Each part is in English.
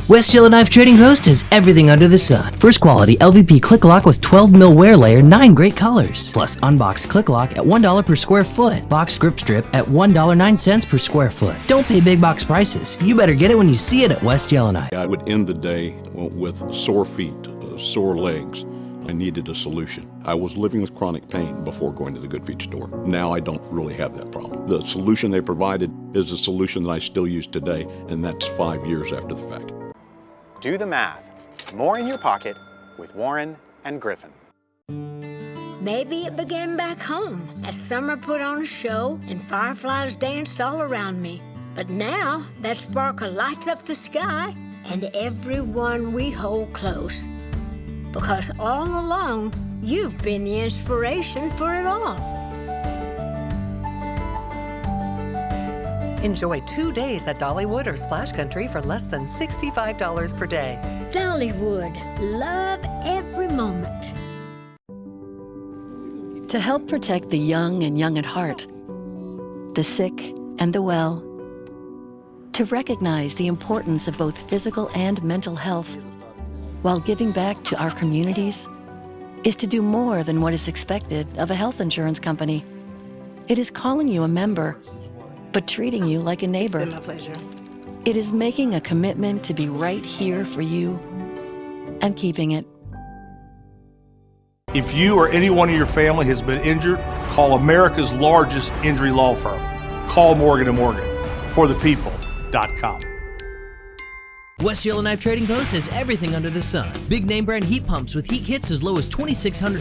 West Yellowknife Trading Post has everything under the sun. First quality LVP click lock with 12 mil wear layer, 9 great colors. Plus unboxed click lock at $1 per square foot. Box grip strip at $1.09 per square foot. Don't pay big box prices. You better get it when you see it at West Yellowknife. I would end the day with sore feet, sore legs. I needed a solution. I was living with chronic pain before going to the Good Feet store. Now I don't really have that problem. The solution they provided is a solution that I still use today, and that's 5 years after the fact. Do the math. More in your pocket with Warren and Griffin. Maybe it began back home as summer put on a show and fireflies danced all around me. But now that sparkle lights up the sky and everyone we hold close. Because all along, you've been the inspiration for it all. Enjoy 2 days at Dollywood or Splash Country for less than $65 per day. Dollywood, love every moment. To help protect the young and young at heart, the sick and the well, to recognize the importance of both physical and mental health, while giving back to our communities, is to do more than what is expected of a health insurance company. It is calling you a member, but treating you like a neighbor. It's been my pleasure. It is making a commitment to be right here for you and keeping it. If you or anyone in your family has been injured, call America's largest injury law firm. Call Morgan & Morgan. ForThePeople.com. West Yellowknife Trading Post has everything under the sun. Big name brand heat pumps with heat kits as low as $2,600.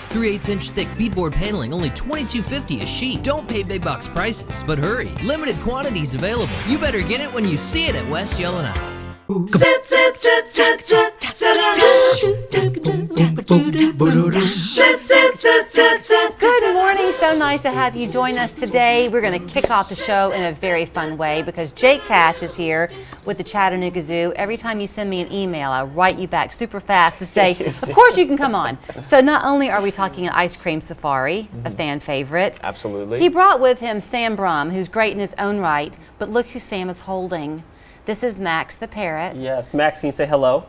3/8 inch thick beadboard paneling, only $22.50 a sheet. Don't pay big box prices, but hurry. Limited quantities available. You better get it when you see it at West Yellowknife. Good morning. So nice to have you join us today. We're going to kick off the show in a very fun way because Jake Cash is here with the Chattanooga Zoo. Every time you send me an email, I write you back super fast to say, of course you can come on. So not only are we talking an ice cream safari, a fan favorite. Absolutely. He brought with him Sam Brum, who's great in his own right, but look who Sam is holding. This is Max the parrot. Yes. Max, can you say hello?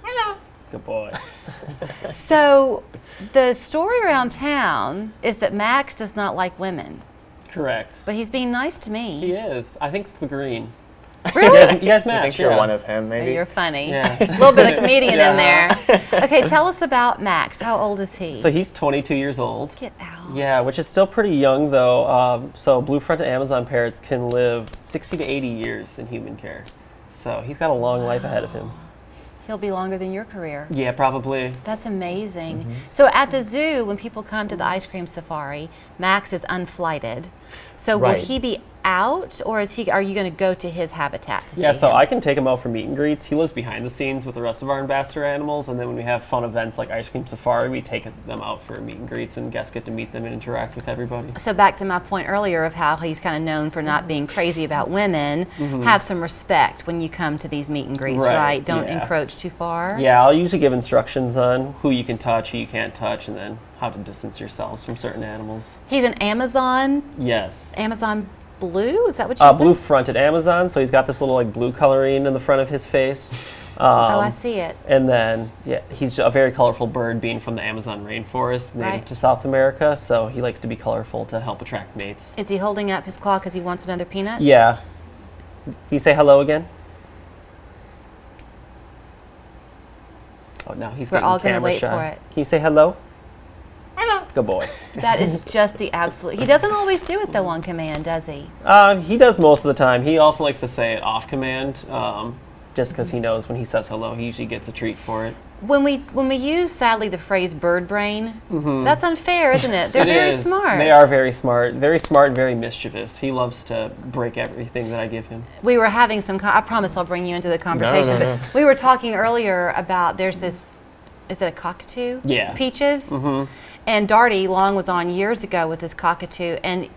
Hello. Good boy. So the story around town is that Max does not like women. Correct. But he's being nice to me. He is. I think it's the green. Really? You guys match. You think you're one of him, maybe? You're funny. Yeah. A little bit of comedian in there. Okay, tell us about Max. How old is he? So he's 22 years old. Get out. Yeah, which is still pretty young though. So blue-fronted Amazon parrots can live 60 to 80 years in human care. So he's got a long life ahead of him. He'll be longer than your career. Yeah, probably. That's amazing. So at the zoo, when people come to the ice cream safari, Max is unflighted. So will he be out, or are you going to go to his habitat to see him? So I can take him out for meet and greets. He lives behind the scenes with the rest of our ambassador animals, and then when we have fun events like Ice Cream Safari, we take them out for meet and greets, and guests get to meet them and interact with everybody. So back to my point earlier of how he's kind of known for not being crazy about women, have some respect when you come to these meet and greets, right? Don't encroach too far. Yeah, I'll usually give instructions on who you can touch, who you can't touch, and then how to distance yourselves from certain animals. He's an Amazon? Yes. Amazon blue? Is that what you said? Blue-fronted Amazon, so he's got this little like blue coloring in the front of his face. Oh, I see it. And then, he's a very colorful bird being from the Amazon rainforest, native to South America, so he likes to be colorful to help attract mates. Is he holding up his claw because he wants another peanut? Yeah. Can you say hello again? Oh, no, he's We're getting all going to camera wait shy. for it. Can you say hello? Hello. Good boy. That is just the absolute. He doesn't always do it though on command, does he? He does most of the time. He also likes to say it off command, just because he knows when he says hello, he usually gets a treat for it. When we use, sadly, the phrase bird brain, that's unfair, isn't it? They're very smart. They are very smart and very mischievous. He loves to break everything that I give him. We were having some, I promise I'll bring you into the conversation, but we were talking earlier about there's this, is it a cockatoo? Yeah. Peaches? And Darty Long was on years ago with this cockatoo, and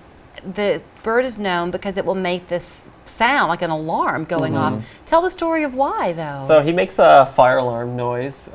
the bird is known because it will make this sound like an alarm going off. Tell the story of why, though. So he makes a fire alarm noise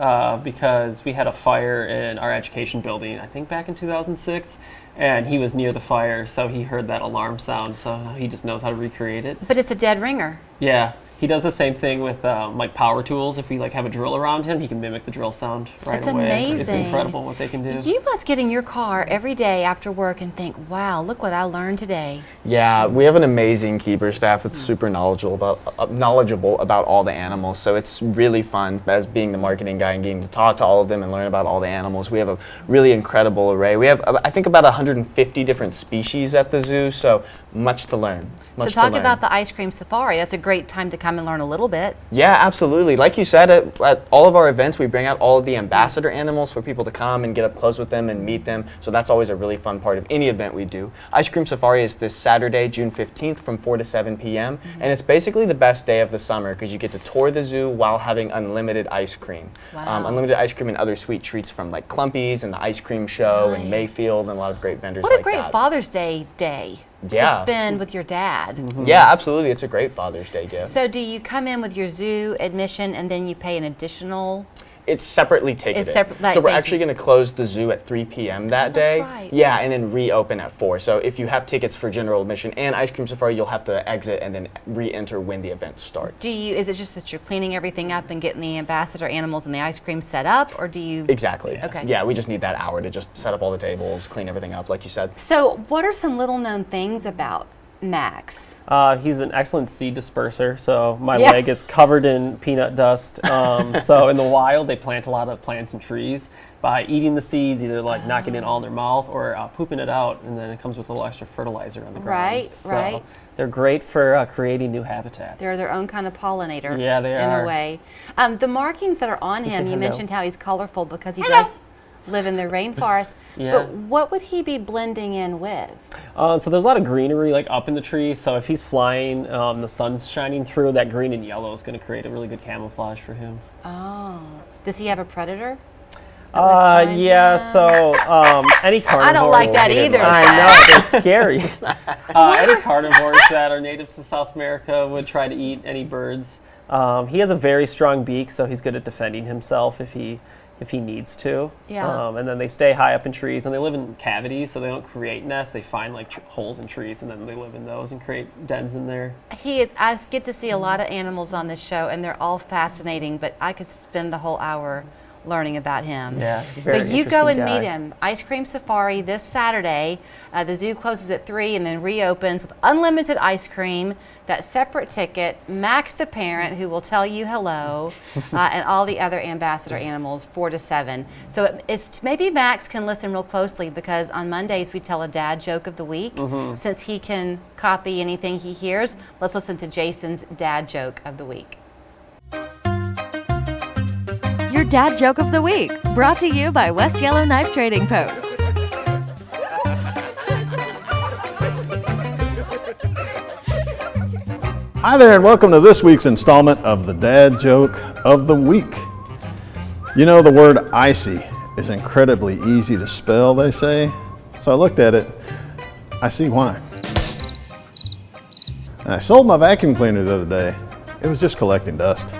because we had a fire in our education building, I think back in 2006, and he was near the fire, so he heard that alarm sound, so he just knows how to recreate it. But it's a dead ringer. Yeah, He does the same thing with like power tools. If we like have a drill around him, he can mimic the drill sound right That's away. amazing. It's incredible what they can do. You must get in your car every day after work and think, wow, look what I learned today. Yeah, we have an amazing keeper staff that's super knowledgeable about all the animals. So it's really fun as being the marketing guy and getting to talk to all of them and learn about all the animals. We have a really incredible array. We have, I think, about 150 different species at the zoo, so much to learn. So talk about the ice cream safari. That's a great time to come and learn a little bit. Yeah, absolutely. Like you said, at all of our events, we bring out all of the ambassador animals for people to come and get up close with them and meet them. So that's always a really fun part of any event we do. Ice Cream Safari is this Saturday, June 15th from 4 to 7 p.m. And it's basically the best day of the summer because you get to tour the zoo while having unlimited ice cream. Wow. Unlimited ice cream and other sweet treats from like Clumpies and the ice cream show and Mayfield and a lot of great vendors like that. What a great Father's Day to spend with your dad. Yeah, absolutely. It's a great Father's Day gift. So do you come in with your zoo admission and then you pay an additional? It's separately ticketed. So we're actually going to close the zoo at 3 p.m. that day. Right. Yeah, and then reopen at 4. So if you have tickets for general admission and Ice Cream Safari, you'll have to exit and then re-enter when the event starts. Is it just that you're cleaning everything up and getting the ambassador animals and the ice cream set up, or do you? Exactly. Okay. Yeah, we just need that hour to just set up all the tables, clean everything up, like you said. So what are some little known things about Max? He's an excellent seed disperser, so my leg is covered in peanut dust. So in the wild, they plant a lot of plants and trees by eating the seeds, either like knocking it all in their mouth or pooping it out, and then it comes with a little extra fertilizer on the ground. Right. They're great for creating new habitats. They're their own kind of pollinator. Yeah, they are. In a way. The markings that are on him, you mentioned how he's colorful because he does live in the rainforest. But what would he be blending in with? So there's a lot of greenery like up in the trees. So if he's flying, the sun's shining through, that green and yellow is going to create a really good camouflage for him. Oh. Does he have a predator? Yeah, so any carnivores. I don't like that either. I know, it's scary. Any carnivores that are native to South America would try to eat any birds. He has a very strong beak, so he's good at defending himself if he needs to. Yeah. And then they stay high up in trees, and they live in cavities, so they don't create nests. They find like holes in trees, and then they live in those and create dens in there. I get to see a lot of animals on this show, and they're all fascinating, but I could spend the whole hour learning about him. Yeah. So you go and meet him. Ice Cream Safari this Saturday. The zoo closes at 3 and then reopens with unlimited ice cream, that separate ticket, Max the parent who will tell you hello, and all the other ambassador animals 4 to 7. So it's maybe Max can listen real closely because on Mondays we tell a dad joke of the week. Since he can copy anything he hears, let's listen to Jason's dad joke of the week. Your dad joke of the week, brought to you by West Yellowknife Trading Post. Hi there, and welcome to this week's installment of the Dad Joke of the Week. You know, the word icy is incredibly easy to spell, they say. So I looked at it, I see why. And I sold my vacuum cleaner the other day. It was just collecting dust.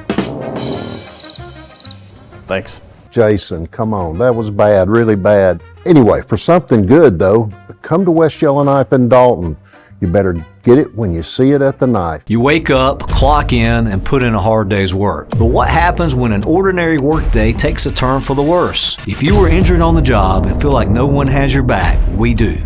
Thanks. Jason, come on, that was bad, really bad. Anyway, for something good though, come to West Yellowknife in Dalton. You better get it when you see it at the knife. You wake up, clock in, and put in a hard day's work. But what happens when an ordinary workday takes a turn for the worse? If you were injured on the job and feel like no one has your back, we do.